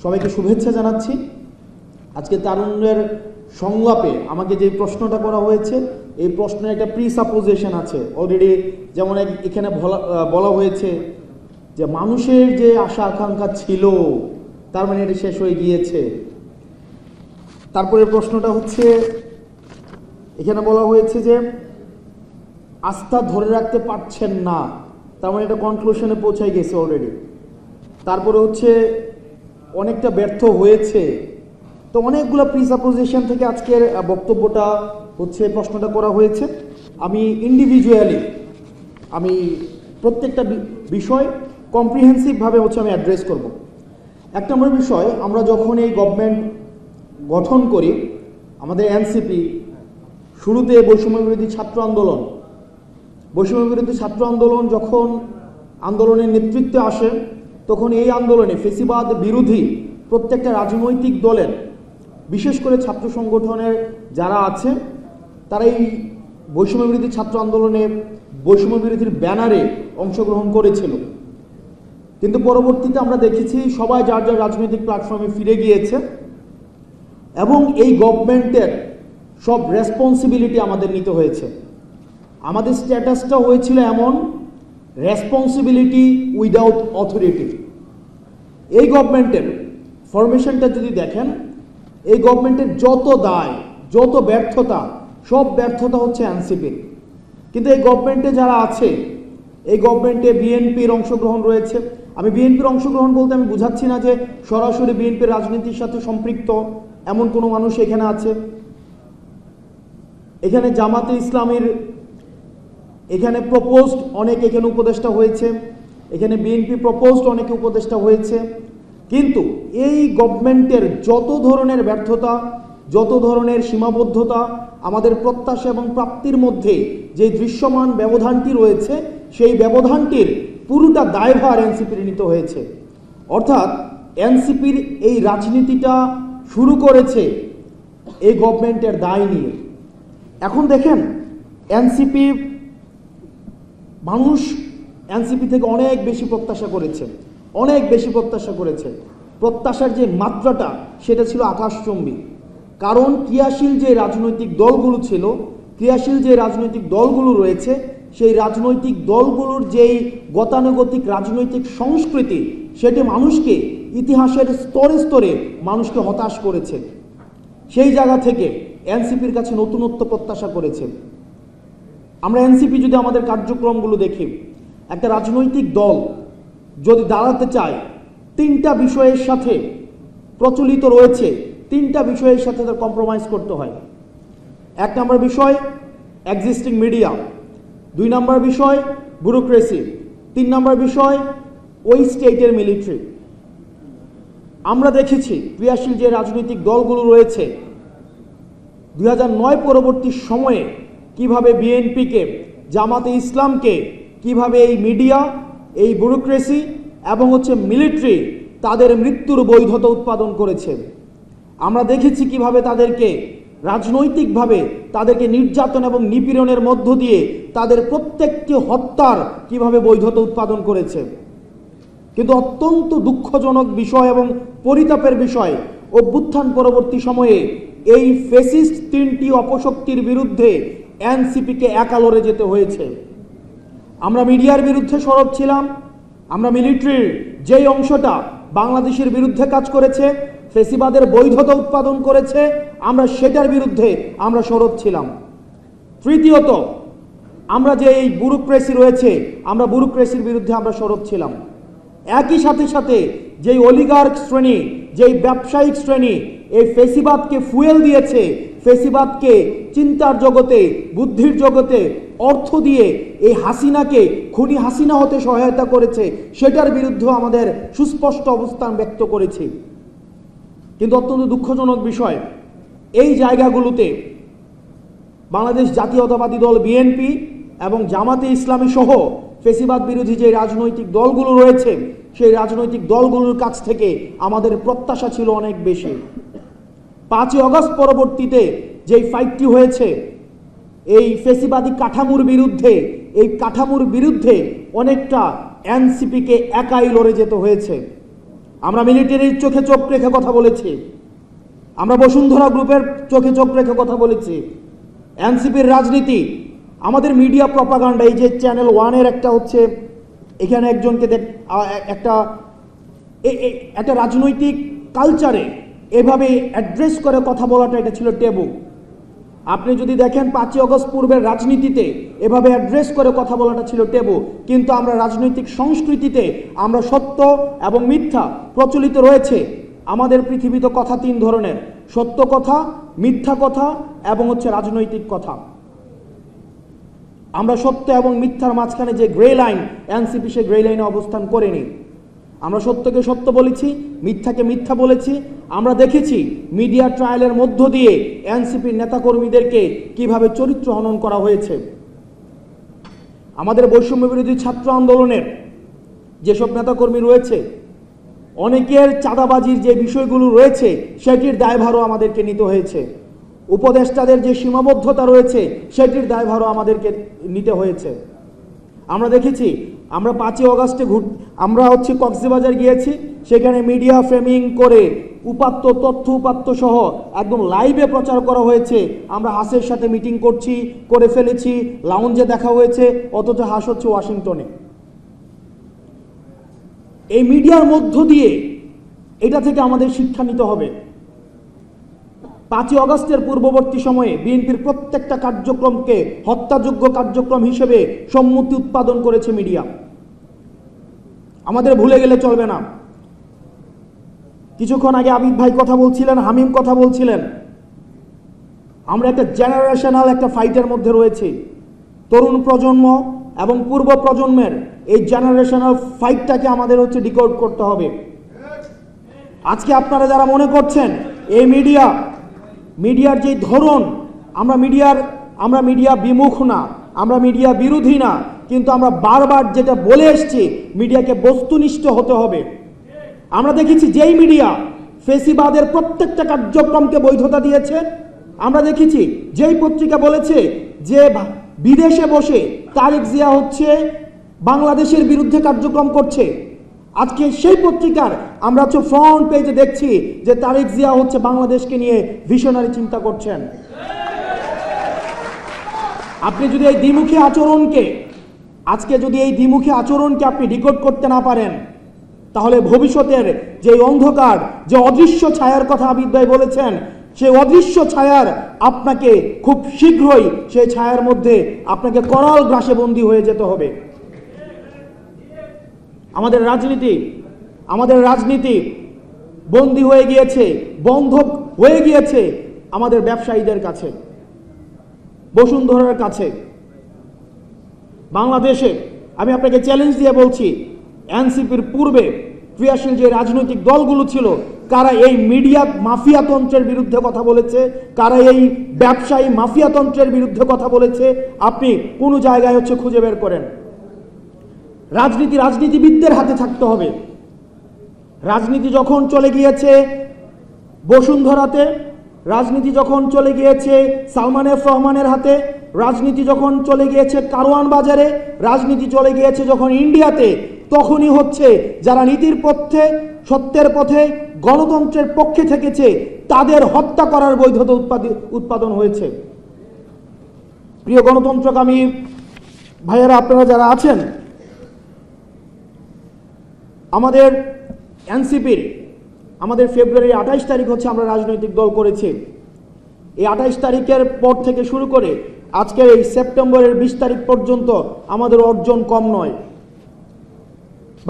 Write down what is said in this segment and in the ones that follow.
সবাইকে শুভেচ্ছা জানাচ্ছি। আজকে তারুণ্যের সংলাপে আমাকে যে প্রশ্নটা করা হয়েছে, এই প্রশ্নের একটা প্রিসাপোজিশন আছে অলরেডি। যেমন এখানে বলা হয়েছে যে মানুষের যে আশা আকাঙ্ক্ষা ছিল তার মানে এটা শেষ হয়ে গিয়েছে। তারপরে প্রশ্নটা হচ্ছে, এখানে বলা হয়েছে যে আস্থা ধরে রাখতে পারছেন না, তার মানে এটা কনক্লুশনে পৌঁছাই গেছে অলরেডি। তারপরে হচ্ছে অনেকটা ব্যর্থ হয়েছে। তো অনেকগুলো প্রিসাপোজিশন থেকে আজকের বক্তব্যটা হচ্ছে, প্রশ্নটা করা হয়েছে। আমি ইন্ডিভিজুয়ালি আমি প্রত্যেকটা বিষয় কম্প্রিহেন্সিভভাবে আমি অ্যাড্রেস করব। এক নম্বর বিষয়, আমরা যখন এই গভর্নমেন্ট গঠন করি, আমাদের এনসিপি শুরুতে বৈষম্য বিরোধী ছাত্র আন্দোলন যখন আন্দোলনের নেতৃত্বে আসে, তখন এই আন্দোলনে ফেসিবাদ বিরোধী প্রত্যেকটা রাজনৈতিক দলের, বিশেষ করে ছাত্র সংগঠনের যারা আছে, তারা এই বৈষম্য বিরোধী ছাত্র আন্দোলনে বৈষম্য বিরোধীর ব্যানারে অংশগ্রহণ করেছিল। কিন্তু পরবর্তীতে আমরা দেখেছি সবাই যার যার রাজনৈতিক প্ল্যাটফর্মে ফিরে গিয়েছে এবং এই গভর্নমেন্টের সব রেসপন্সিবিলিটি আমাদের নিতে হয়েছে। আমাদের স্ট্যাটাসটা হয়েছিল এমন, রেসপন্সিবিলিটি উইদাউট অথরিটি। এই গভর্নমেন্টের ফরমেশনটা যদি দেখেন, এই গভর্নমেন্টের যত দায়, যত ব্যর্থতা, সব ব্যর্থতা হচ্ছে এনসিপির। কিন্তু এই গভর্নমেন্টে যারা আছে, এই গভর্নমেন্টে বিএনপির অংশগ্রহণ রয়েছে। আমি বিএনপির অংশগ্রহণ বলতে আমি বুঝাচ্ছি না যে সরাসরি বিএনপির রাজনীতির সাথে সম্পৃক্ত এমন কোনো মানুষ এখানে আছে। এখানে জামাতে ইসলামীর এখানে প্রপোজড অনেক এখানে উপদেষ্টা হয়েছে, এখানে বিএনপি প্রপোজড অনেকে উপদেষ্টা হয়েছে। কিন্তু এই গভর্নমেন্টের যত ধরনের ব্যর্থতা, যত ধরনের সীমাবদ্ধতা, আমাদের প্রত্যাশা এবং প্রাপ্তির মধ্যে যে দৃশ্যমান ব্যবধানটি রয়েছে, সেই ব্যবধানটির পুরোটা দায়ভার এনসিপির নিতে হয়েছে। অর্থাৎ এনসিপির এই রাজনীতিটা শুরু করেছে এই গভর্নমেন্টের দায় নিয়ে। এখন দেখেন, মানুষ এনসিপি থেকে অনেক বেশি প্রত্যাশা করেছে। প্রত্যাশার যে মাত্রাটা, সেটা ছিল আকাশচুম্বী। কারণ ক্রিয়াশীল যে রাজনৈতিক দলগুলো রয়েছে, সেই রাজনৈতিক দলগুলোর যেই গতানুগতিক রাজনৈতিক সংস্কৃতি, সেটি মানুষকে ইতিহাসের স্তরে স্তরে মানুষকে হতাশ করেছে। সেই জায়গা থেকে এনসিপির কাছে নতুনত্ব প্রত্যাশা করেছে। আমরা এনসিপি যদি আমাদের কার্যক্রমগুলো দেখি, একটা রাজনৈতিক দল যদি দাঁড়াতে চায়, তিনটা বিষয়ের সাথে প্রচলিত রয়েছে, তিনটা বিষয়ের সাথে তার কম্প্রোমাইজ করতে হয়। এক নম্বর বিষয় এক্সিস্টিং মিডিয়া, 2 নম্বর বিষয় ব্যুরোক্রেসি, 3 নম্বর বিষয় ওই স্টেটের মিলিটারি। আমরা দেখেছি ক্রিয়াশীল যে রাজনৈতিক দলগুলো রয়েছে 2009 পরবর্তী সময়ে কিভাবে বিএনপিকে, জামাতে ইসলামকে কিভাবে এই মিডিয়া, এই ব্যুরোক্রেসি এবং মিলিটারি তাদের মৃত্যুর বৈধতা উৎপাদন করেছে। আমরা দেখেছি কিভাবে তাদেরকে রাজনৈতিকভাবে তাদেরকে নির্যাতন এবং নিপীড়নের মধ্য দিয়ে তাদের প্রত্যেকটি হত্যার কিভাবে বৈধতা উৎপাদন করেছে। কিন্তু অত্যন্ত দুঃখজনক বিষয় এবং পরিতাপের বিষয়, অভ্যুত্থান পরবর্তী সময়ে এই ফ্যাসিস্ট তিনটি অপশক্তির বিরুদ্ধে এনসিপিকে একা লড়ে যেতে হয়েছে। আমরা মিডিয়ার বিরুদ্ধে সরব ছিলাম, আমরা মিলিটারির যেই অংশটা বাংলাদেশের বিরুদ্ধে কাজ করেছে, ফ্যাসিবাদের বৈধতা উৎপাদন করেছে, আমরা সেটার বিরুদ্ধে আমরা সরব ছিলাম। তৃতীয়ত, আমরা যে এই ব্যুরোক্রেসি রয়েছে, আমরা ব্যুরোক্রেসির বিরুদ্ধে আমরা সরব ছিলাম। একই সাথে যেই অলিগার্ক শ্রেণী, যেই ব্যবসায়িক শ্রেণী এই ফ্যাসিবাদকে ফুয়েল দিয়েছে, ফ্যাসিবাদকে চিন্তার জগতে, বুদ্ধির জগতে অর্থ দিয়ে এই হাসিনাকে খুনি হাসিনা হতে সহায়তা করেছে, সেটার বিরুদ্ধে আমাদের সুস্পষ্ট অবস্থান ব্যক্ত করেছি। কিন্তু অত্যন্ত দুঃখজনক বিষয়, এই জায়গাগুলোতে বাংলাদেশ জাতীয়তাবাদী দল বিএনপি এবং জামাতে ইসলামী সহ ফ্যাসিবাদ বিরোধী যে রাজনৈতিক দলগুলো রয়েছে, সেই রাজনৈতিক দলগুলোর কাছ থেকে আমাদের প্রত্যাশা ছিল অনেক বেশি। 5ই আগস্ট পরবর্তীতে যেই ফাইটটি হয়েছে এই ফ্যাসিবাদী কাঠামোর বিরুদ্ধে, এই কাঠামোর বিরুদ্ধে অনেকটা এনসিপিকে একাই লড়ে যেতে হয়েছে। আমরা মিলিটারির চোখে চোখ রেখে কথা বলেছি, আমরা বসুন্ধরা গ্রুপের চোখে চোখ রেখে কথা বলেছি। এনসিপির রাজনীতি, আমাদের মিডিয়া প্রপাগান্ডা, এই যে চ্যানেল ওয়ানের একটা হচ্ছে এখানে একজনকে একটা রাজনৈতিক কালচারে এভাবে অ্যাড্রেস করে কথা বলাটা, এটা ছিল টেবু। আপনি যদি দেখেন 5ই আগস্ট পূর্বের রাজনীতিতে এভাবে অ্যাড্রেস করে কথা বলাটা ছিল টেবু, কিন্তু আমরা রাজনৈতিক সংস্কৃতিতে আমরা সত্য এবং মিথ্যা প্রচলিত রয়েছে। আমাদের পৃথিবীতে কথা 3 ধরনের: সত্য কথা, মিথ্যা কথা এবং হচ্ছে রাজনৈতিক কথা। আমরা সত্য এবং মিথ্যার মাঝখানে যে গ্রে লাইন, এনসিপি সে গ্রে লাইনে অবস্থান করেনি। আমরা সত্যকে সত্য বলেছি, মিথ্যাকে মিথ্যা বলেছি। আমরা দেখেছি মিডিয়া ট্রায়ালের মধ্য দিয়ে এনসিপির নেতাকর্মীদেরকে কিভাবে চরিত্র হনন করা হয়েছে। আমাদের বৈষম্য বিরোধী ছাত্র আন্দোলনের যেসব নেতাকর্মী রয়েছে, অনেকের চাঁদাবাজির যে বিষয়গুলো রয়েছে সেটির দায়ভারও আমাদেরকে নিতে হয়েছে। উপদেষ্টাদের যে সীমাবদ্ধতা রয়েছে সেটির দায়ভারও আমাদেরকে নিতে হয়েছে। আমরা দেখেছি, আমরা 5ই আগস্টে আমরা হচ্ছে কক্সবাজার গিয়েছি, সেখানে মিডিয়া ফ্রেমিং করে উপাত্ত তথ্য উপাত্ত সহ একদম লাইভে প্রচার করা হয়েছে আমরা হাসের সাথে মিটিং করে ফেলেছি, লাউঞ্জে দেখা হয়েছে, অথচ হাস হচ্ছে ওয়াশিংটনে। এই মিডিয়ার মধ্য দিয়ে এটা থেকে আমাদের শিক্ষা নিতে হবে। 5ই আগস্টের পূর্ববর্তী সময়ে বিএনপির প্রত্যেকটা কার্যক্রমকে হত্যাযোগ্য কার্যক্রম হিসেবে সম্মতি উৎপাদন করেছে মিডিয়া। আমাদের ভুলে গেলে চলবে না। কিছুক্ষণ আগে আবিদ ভাই কথা বলছিলেন, হামিম কথা বলছিলেন, আমরা একটা জেনারেশনাল একটা ফাইটের মধ্যে রয়েছি। তরুণ প্রজন্ম এবং পূর্ব প্রজন্মের এই জেনারেশনাল ফাইটটাকে আমাদের হচ্ছে ডিকোড করতে হবে। আজকে আপনারা যারা মনে করছেন এই মিডিয়ার যে ধরন, আমরা মিডিয়া বিমুখ না, আমরা মিডিয়া বিরোধী না, কিন্তু আমরা বারবার যেটা বলে এসেছি মিডিয়াকে বস্তুনিষ্ঠ হতে হবে। আমরা দেখেছি যেই মিডিয়া ফেসিবাদের প্রত্যেকটা কার্যক্রমকে বৈধতা দিয়েছে, আমরা দেখেছি যেই পত্রিকা বলেছে যে বিদেশে বসে তারেক জিয়া হচ্ছে বাংলাদেশের বিরুদ্ধে কার্যক্রম করছে, আজকে সেই পত্রিকার আমরা হচ্ছে ফ্রন্ট পেজে দেখছি যে তারেক জিয়া হচ্ছে বাংলাদেশকে নিয়ে ভিশনারি চিন্তা করছেন। আপনি যদি এই দ্বিমুখী আচরণকে আপনি ডিকোড করতে না পারেন, তাহলে ভবিষ্যতের যে অন্ধকার, যে অদৃশ্য ছায়ার কথা আবিদ ভাই বলেছেন, সেই অদৃশ্য ছায়ার আপনাকে খুব শীঘ্রই সেই ছায়ার মধ্যে আপনাকে করাল গ্রাসে বন্দী হয়ে যেতে হবে। আমাদের রাজনীতি বন্দী হয়ে গিয়েছে, বন্ধক হয়ে গিয়েছে আমাদের ব্যবসায়ীদের কাছে, বসুন্ধরার কাছে। বাংলাদেশে আমি আপনাকে চ্যালেঞ্জ দিয়ে বলছি, এনসিপির পূর্বে ক্রিয়াশীল যে রাজনৈতিক দলগুলো ছিল, কারা এই মিডিয়া মাফিয়াতন্ত্রের বিরুদ্ধে কথা বলেছে, কারা এই ব্যবসায়ী মাফিয়াতন্ত্রের বিরুদ্ধে কথা বলেছে, আপনি কোনো জায়গায় হচ্ছে খুঁজে বের করেন। রাজনীতিবিদদের হাতে থাকতে হবে। রাজনীতি যখন চলে গিয়েছে বসুন্ধরাতে, রাজনীতি যখন চলে গিয়েছে সালমান এফ রহমানের হাতে, রাজনীতি যখন চলে গিয়েছে কারওয়ান বাজারে, রাজনীতি চলে গিয়েছে যখন ইন্ডিয়াতে, তখনই হচ্ছে যারা নীতির পথে, সত্যের পথে, গণতন্ত্রের পক্ষে থেকেছে তাদের হত্যা করার বৈধতা উৎপাদন হয়েছে। প্রিয় গণতন্ত্রকামী ভাইয়েরা, আপনারা যারা আছেন, আমাদের এনসিপির ফেব্রুয়ারি 28 তারিখ হচ্ছে আমরা রাজনৈতিক দল করেছি। এই 28 তারিখের পর থেকে শুরু করে আজকের এই সেপ্টেম্বরের 20 তারিখ পর্যন্ত আমাদের অর্জন কম নয়।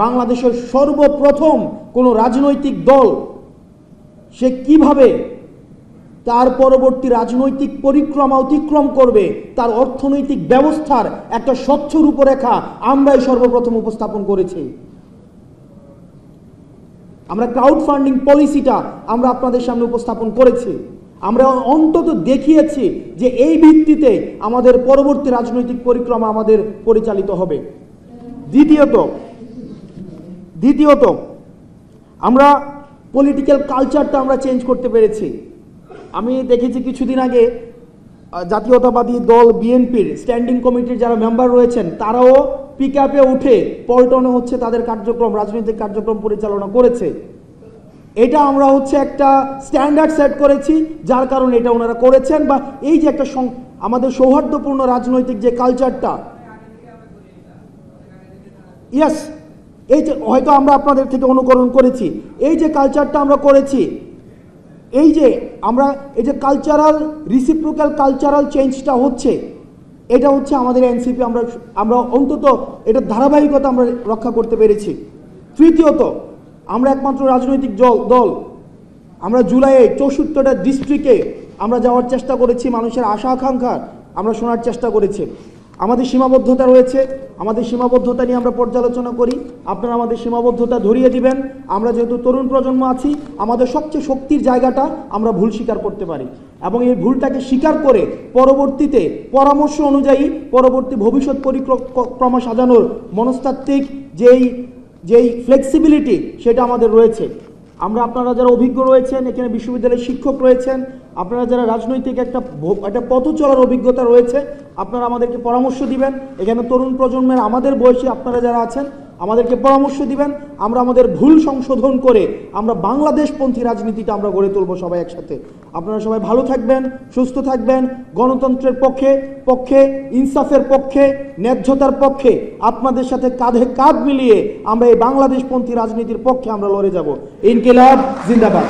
বাংলাদেশের সর্বপ্রথম কোন রাজনৈতিক দল সে কিভাবে তার পরবর্তী রাজনৈতিক পরিক্রমা অতিক্রম করবে, তার অর্থনৈতিক ব্যবস্থার একটা স্বচ্ছ রূপরেখা আমরাই সর্বপ্রথম উপস্থাপন করেছি। আমরা ক্রাউড ফান্ডিং পলিসিটা আমরা আপনাদের সামনে উপস্থাপন করেছি। আমরা অন্তত দেখিয়েছি যে এই ভিত্তিতে আমাদের পরবর্তী রাজনৈতিক পরিক্রমা আমাদের পরিচালিত হবে। দ্বিতীয়ত আমরা পলিটিক্যাল কালচারটা আমরা চেঞ্জ করতে পেরেছি। আমি দেখেছি কিছুদিন আগে জাতীয়তাবাদী দল বিএনপির স্ট্যান্ডিং কমিটির যারা মেম্বার রয়েছেন তারাও পিকআপে উঠে পল্টনে হচ্ছে তাদের কার্যক্রম, রাজনৈতিক কার্যক্রম পরিচালনা করেছে। এটা আমরা হচ্ছে একটা স্ট্যান্ডার্ড সেট করেছি, যার কারণে এটা ওনারা করেছেন। বা এই যে একটা আমাদের সৌহার্দ্যপূর্ণ রাজনৈতিক যে কালচারটা, ইয়েস, এই যে হয়তো আমরা আপনাদের থেকে অনুকরণ করেছি, এই যে কালচারটা আমরা করেছি, এই যে আমরা এই যে কালচারাল রিসিপ্রোকাল কালচারাল চেঞ্জটা হচ্ছে, এটা হচ্ছে আমাদের এনসিপি, আমরা অন্তত এটার ধারাবাহিকতা আমরা রক্ষা করতে পেরেছি। তৃতীয়ত, আমরা একমাত্র রাজনৈতিক দল আমরা জুলাইয়ে 64টা ডিস্ট্রিক্টে আমরা যাওয়ার চেষ্টা করেছি, মানুষের আশা আকাঙ্ক্ষা আমরা শোনার চেষ্টা করেছি। আমাদের সীমাবদ্ধতা রয়েছে, আমাদের সীমাবদ্ধতা নিয়ে আমরা পর্যালোচনা করি, আপনারা আমাদের সীমাবদ্ধতা ধরিয়ে দিবেন। আমরা যেহেতু তরুণ প্রজন্ম আছি, আমাদের সবচেয়ে শক্তির জায়গাটা আমরা ভুল স্বীকার করতে পারি, এবং এই ভুলটাকে স্বীকার করে পরবর্তীতে পরামর্শ অনুযায়ী পরবর্তী ভবিষ্যৎ পরিক্রমা সাজানোর মনস্তাত্ত্বিক যেই ফ্লেক্সিবিলিটি সেটা আমাদের রয়েছে। আমরা, আপনারা যারা অভিজ্ঞ রয়েছেন, এখানে বিশ্ববিদ্যালয়ের শিক্ষক রয়েছেন, আপনারা যারা রাজনৈতিক একটা পথ চলার অভিজ্ঞতা রয়েছে, আপনারা আমাদেরকে পরামর্শ দিবেন। এখানে তরুণ প্রজন্মের আমাদের বয়সী আপনারা যারা আছেন, আমাদেরকে পরামর্শ দিবেন। আমরা আমাদের ভুল সংশোধন করে আমরা বাংলাদেশপন্থী রাজনীতিটা আমরা গড়ে তুলব সবাই একসাথে। আপনারা সবাই ভালো থাকবেন, সুস্থ থাকবেন। গণতন্ত্রের পক্ষে ইনসাফের পক্ষে, ন্যায্যতার পক্ষে আপনাদের সাথে কাঁধে কাঁধ মিলিয়ে আমরা এই বাংলাদেশপন্থী রাজনীতির পক্ষে আমরা লড়ে যাব। ইনকিলাব জিন্দাবাদ।